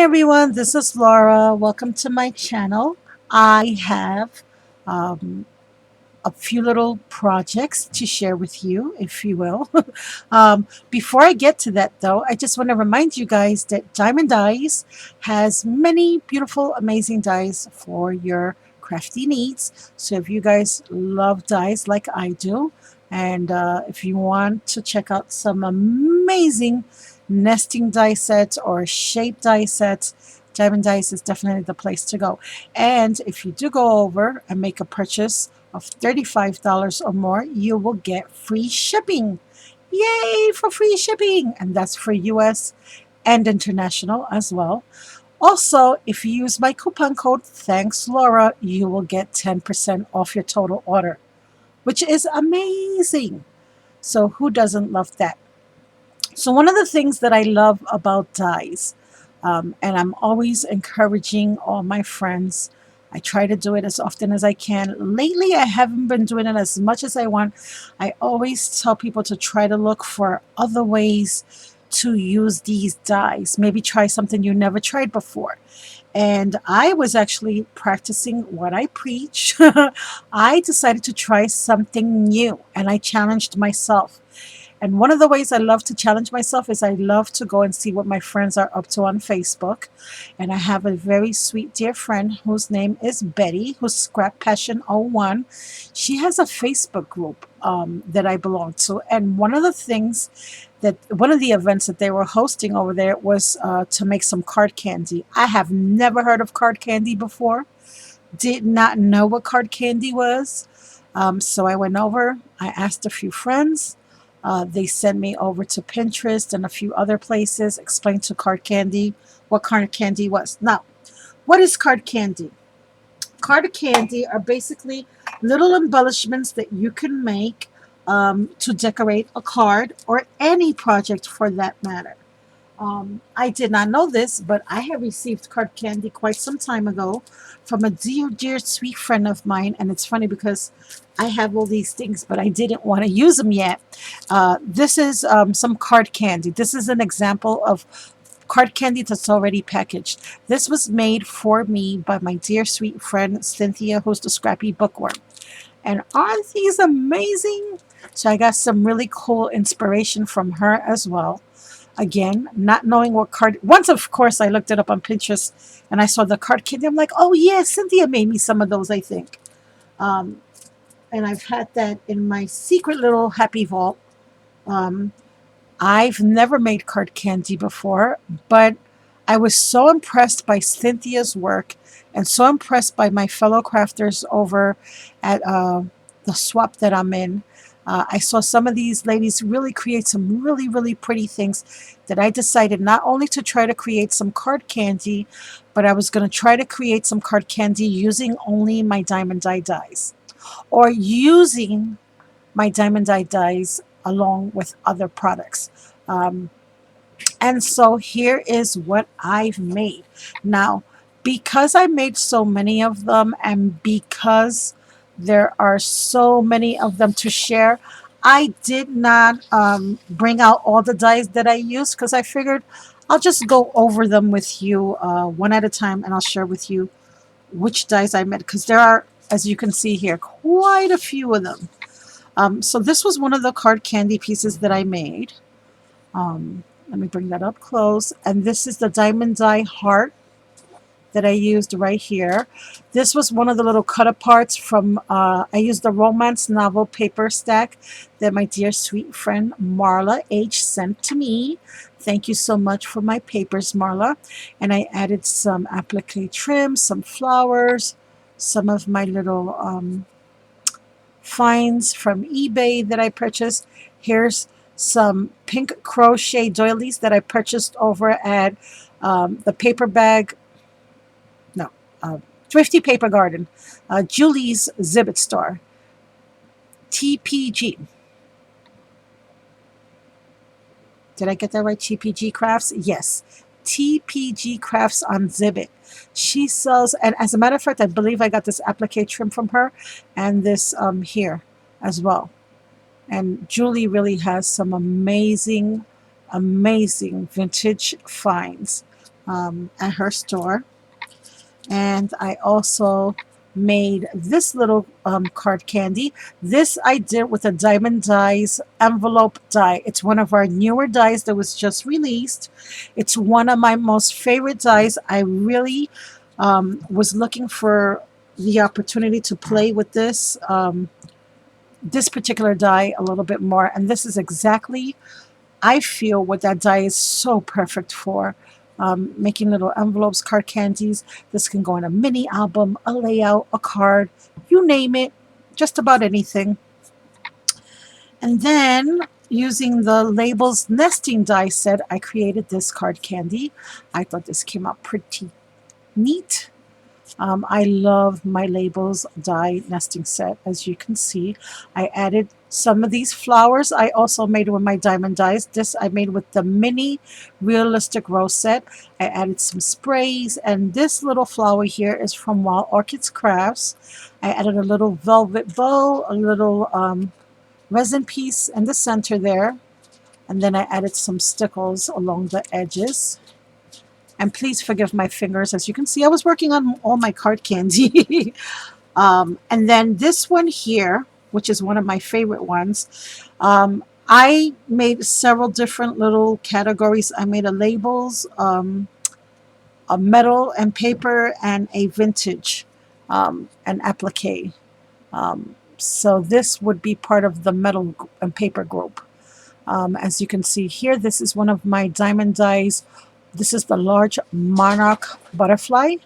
everyone, this is Laura. Welcome to my channel. I have um, a few little projects to share with you, if you will. Before I get to that, though, I just want to remind you guys that Diamond Dies has many beautiful, amazing dies for your crafty needs. So if you guys love dies like I do, and if you want to check out some amazing nesting die sets or shape die sets, Diamond Dice is definitely the place to go. And if you do go over and make a purchase of $35 or more, you will get free shipping. Yay for free shipping! And that's for US and international as well. Also, if you use my coupon code Thanks Laura, you will get 10% off your total order, which is amazing. So who doesn't love that? So one of the things that I love about dies, and I'm always encouraging all my friends, I try to do it as often as I can. Lately, I haven't been doing it as much as I want. I always tell people to try to look for other ways to use these dies. Maybe try something you never tried before. And I was actually practicing what I preach. I decided to try something new and I challenged myself. And one of the ways I love to challenge myself is I love to go and see what my friends are up to on Facebook. And I have a very sweet dear friend whose name is Betty, who's Scrap Passion 01. She has a Facebook group that I belong to. And one of the events that they were hosting over there was to make some card candy. I have never heard of card candy before, did not know what card candy was. So I went over, I asked a few friends. They sent me over to Pinterest and a few other places, explained to card candy what card candy was. Now, what is card candy? Card candy are basically little embellishments that you can make to decorate a card or any project for that matter. I did not know this, but I have received card candy quite some time ago from a dear, dear, sweet friend of mine. And it's funny because I have all these things, but I didn't want to use them yet. This is some card candy. This is an example of card candy that's already packaged. This was made for me by my dear, sweet friend, Cynthia, who's the Scrappy Bookworm. And aren't these amazing? So I got some really cool inspiration from her as well. Again, not knowing what card. Once, of course, I looked it up on Pinterest and I saw the card candy. I'm like, oh, yeah, Cynthia made me some of those, I think. Um, and I've had that in my secret little happy vault. Um, I've never made card candy before, but I was so impressed by Cynthia's work and so impressed by my fellow crafters over at the swap that I'm in. I saw some of these ladies really create some really, really pretty things that I decided not only to try to create some card candy, but I was going to try to create some card candy using only my Diamond Die dies or using my Diamond Die dies along with other products. And so here is what I've made. Now, because I made so many of them and because there are so many of them to share, I did not bring out all the dies that I used because I figured I'll just go over them with you one at a time and I'll share with you which dies I made because there are, as you can see here, quite a few of them. So this was one of the card candy pieces that I made. Let me bring that up close. And this is the Diamond Die heart that I used right here. This was one of the little cut aparts from, I used the romance novel paper stack that my dear sweet friend Marla H. sent to me. Thank you so much for my papers, Marla. And I added some applique trim, some flowers, some of my little finds from eBay that I purchased. Here's some pink crochet doilies that I purchased over at the paper bag, no, Thrifty Paper Garden, Julie's Zibbit store, TPG. Did I get that right? TPG Crafts? Yes. TPG Crafts on Zibbit. She sells, and as a matter of fact, I believe I got this applique trim from her and this here as well. And Julie really has some amazing, amazing vintage finds. at her store. And I also made this little card candy. This I did with a Diamond Die's envelope die. It's one of our newer dies that was just released. It's one of my most favorite dies. I really was looking for the opportunity to play with this particular die a little bit more, and this is exactly, I feel, what that die is so perfect for. Making little envelopes, card candies. This can go in a mini album, a layout, a card, you name it, just about anything. And then using the Labels nesting die set, I created this card candy. I thought this came out pretty neat. I love my Labels die nesting set. As you can see, I added some of these flowers I also made with my diamond dies. This I made with the mini realistic rose set. I added some sprays, and this little flower here is from Wild Orchids Crafts. I added a little velvet bow, a little resin piece in the center there, and then I added some stickles along the edges. And please forgive my fingers. As you can see, I was working on all my card candy. And then this one here, which is one of my favorite ones, I made several different little categories. I made a labels, a metal and paper, and a vintage, and applique. So this would be part of the metal and paper group. As you can see here, this is one of my diamond dies. This is the large monarch butterfly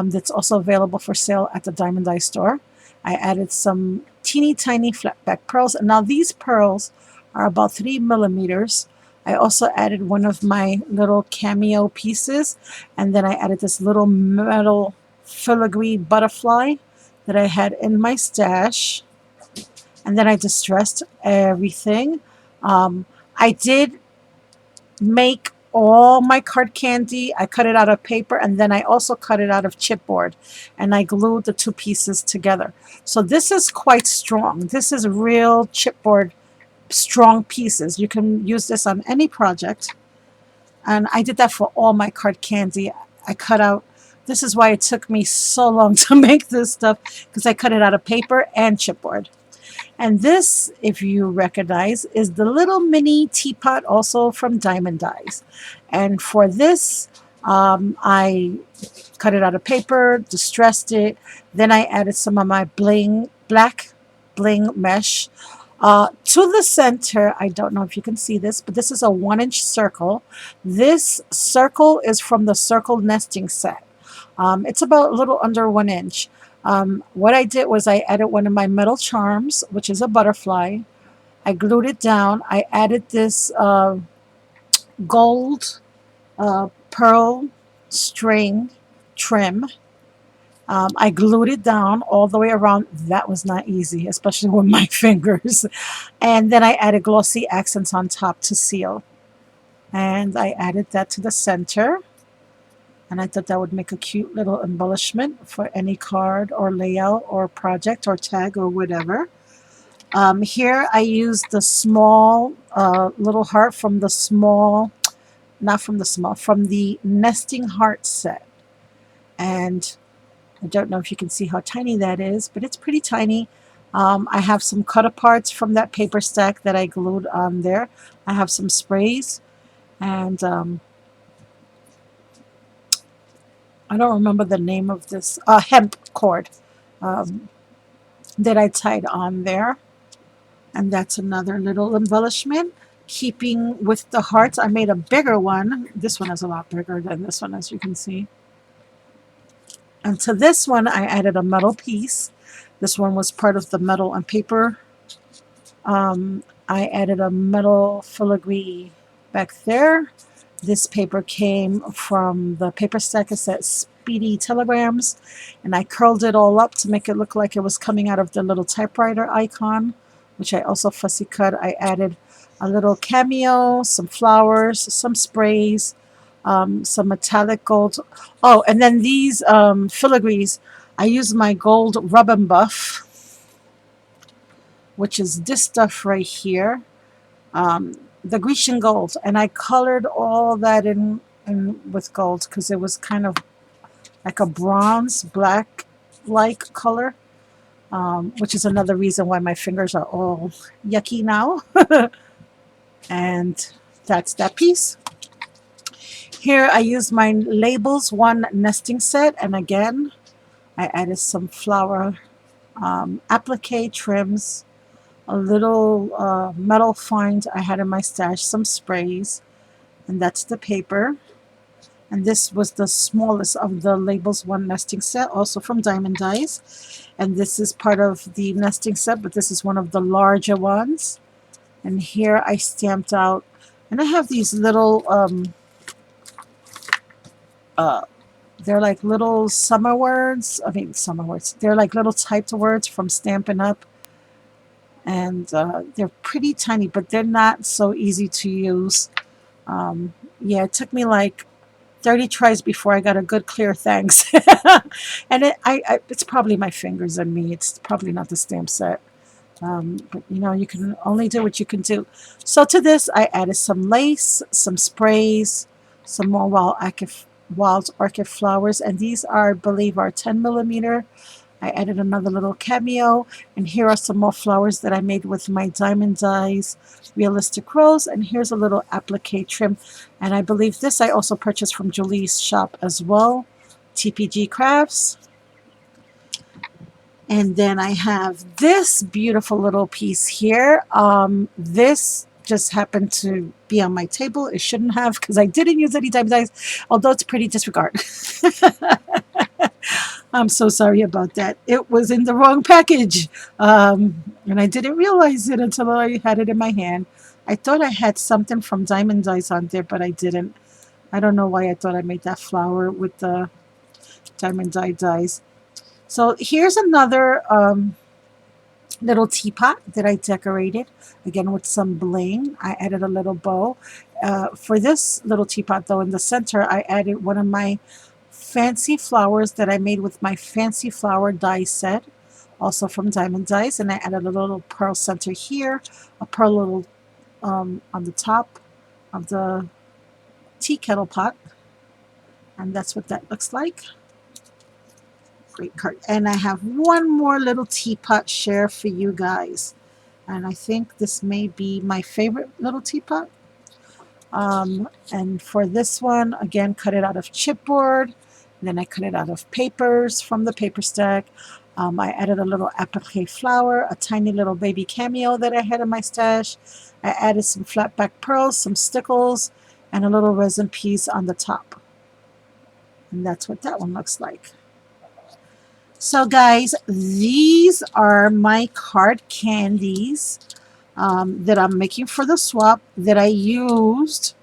that's also available for sale at the Diamond Die store. I added some teeny tiny flat back pearls. And now these pearls are about 3 millimeters. I also added one of my little cameo pieces. And then I added this little metal filigree butterfly that I had in my stash. And then I distressed everything. I did make all my card candy. I cut it out of paper, and then I also cut it out of chipboard, and I glued the two pieces together. So this is quite strong. This is real chipboard strong pieces. You can use this on any project, and I did that for all my card candy. I cut out, this is why it took me so long to make this stuff, because I cut it out of paper and chipboard. And this, if you recognize, is the little mini teapot, also from Diamond Dies. And for this, I cut it out of paper, distressed it. Then I added some of my black bling mesh. To the center, I don't know if you can see this, but this is a 1-inch circle. This circle is from the circle nesting set. It's about a little under 1 inch. What I did was I added one of my metal charms, which is a butterfly. I glued it down. I added this gold pearl string trim. I glued it down all the way around. That was not easy, especially with my fingers. And then I added glossy accents on top to seal. And I added that to the center. And I thought that would make a cute little embellishment for any card or layout or project or tag or whatever. Here I used the small little heart from the small, not from the small, from the nesting heart set. And I don't know if you can see how tiny that is, but it's pretty tiny. I have some cut aparts from that paper stack that I glued on there. I have some sprays, and I don't remember the name of this, hemp cord that I tied on there. And that's another little embellishment. Keeping with the hearts, I made a bigger one. This one is a lot bigger than this one, as you can see. And to this one, I added a metal piece. This one was part of the metal and paper. I added a metal filigree back there. This paper came from the paper stack. It said Speedy Telegrams, and I curled it all up to make it look like it was coming out of the little typewriter icon, which I also fussy cut. I added a little cameo, some flowers, some sprays, some metallic gold. Oh, and then these filigrees, I used my gold rub and buff, which is this stuff right here. The Grecian gold, and I colored all that in and with gold because it was kind of like a bronze black like color, which is another reason why my fingers are all yucky now. And that's that piece. Here I used my Labels One nesting set, and again I added some flower applique trims, a little metal find I had in my stash, some sprays, and that's the paper. And this was the smallest of the Labels One nesting set, also from DIemond DIes. And this is part of the nesting set, but this is one of the larger ones. And here I stamped out, and I have these little, they're like little summer words. I mean, summer words. They're like little typed words from Stampin' Up. And they're pretty tiny, but they're not so easy to use. Yeah, it took me like 30 tries before I got a good clear thanks. And it's probably my fingers and me. It's probably not the stamp set. But you know, you can only do what you can do. So to this, I added some lace, some sprays, some more wild orchid flowers. And these are, I believe, are 10 millimeter. I added another little cameo, and here are some more flowers that I made with my DIemond DIes Realistic Rose, and here's a little applique trim, and I believe this I also purchased from Julie's shop as well, TPG Crafts. And then I have this beautiful little piece here. This just happened to be on my table. It shouldn't have, because I didn't use any DIemond DIes, although it's pretty disregard. I'm so sorry about that. It was in the wrong package. And I didn't realize it until I had it in my hand. I thought I had something from DIemond DIes on there, but I didn't. I don't know why I thought I made that flower with the DIemond DIe dies. So here's another little teapot that I decorated, again with some bling. I added a little bow. For this little teapot, though, in the center, I added one of my fancy flowers that I made with my fancy flower die set, also from DIemond DIes, and I added a little pearl center here, a pearl little on the top of the tea kettle pot, and that's what that looks like. Great card. And I have one more little teapot share for you guys, and I think this may be my favorite little teapot. And for this one, again, cut it out of chipboard. And then I cut it out of papers from the paper stack. I added a little applique flower, a tiny little baby cameo that I had in my stash. I added some flat back pearls, some stickles, and a little resin piece on the top. And that's what that one looks like. So guys, these are my card candies that I'm making for the swap that I used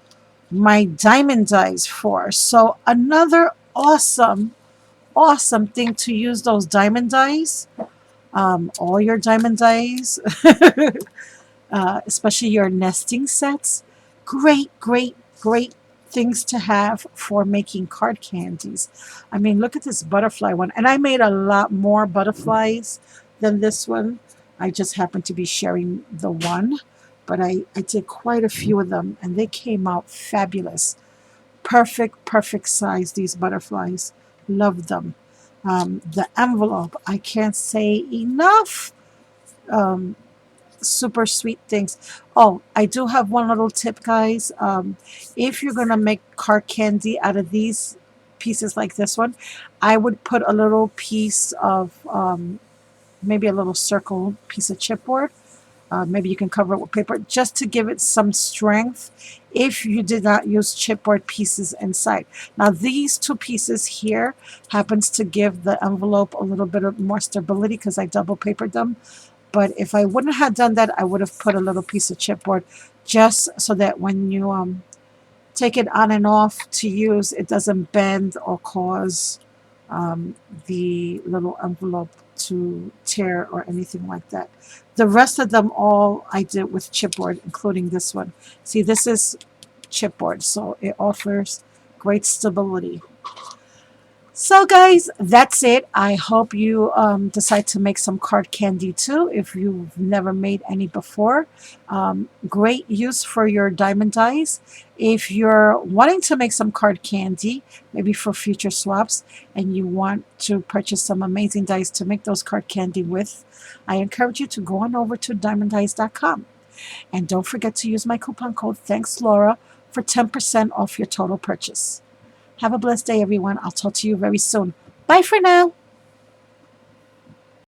my DIemond DIes for. So another awesome thing to use those DIemond DIes, all your DIemond DIes, especially your nesting sets. Great things to have for making card candies. I mean, look at this butterfly one, and I made a lot more butterflies than this one. I just happened to be sharing the one, but I did quite a few of them, and they came out fabulous. Perfect size, these butterflies. Love them. The envelope, I can't say enough. Super sweet things. Oh, I do have one little tip, guys. If you're gonna make card candy out of these pieces like this one, I would put a little piece of maybe a little circle piece of chipboard. Maybe you can cover it with paper just to give it some strength if you did not use chipboard pieces inside. Now these two pieces here happens to give the envelope a little bit of more stability because I double papered them. But if I wouldn't have done that, I would have put a little piece of chipboard just so that when you take it on and off to use, it doesn't bend or cause the little envelope to tear or anything like that. The rest of them all I did with chipboard, including this one. See, this is chipboard, so it offers great stability. So, guys, that's it. I hope you decide to make some card candy too if you've never made any before. Great use for your diamond dies. If you're wanting to make some card candy, maybe for future swaps, and you want to purchase some amazing dies to make those card candy with, I encourage you to go on over to diamonddies.com. And don't forget to use my coupon code Thanks Laura for 10% off your total purchase. Have a blessed day, everyone. I'll talk to you very soon. Bye for now.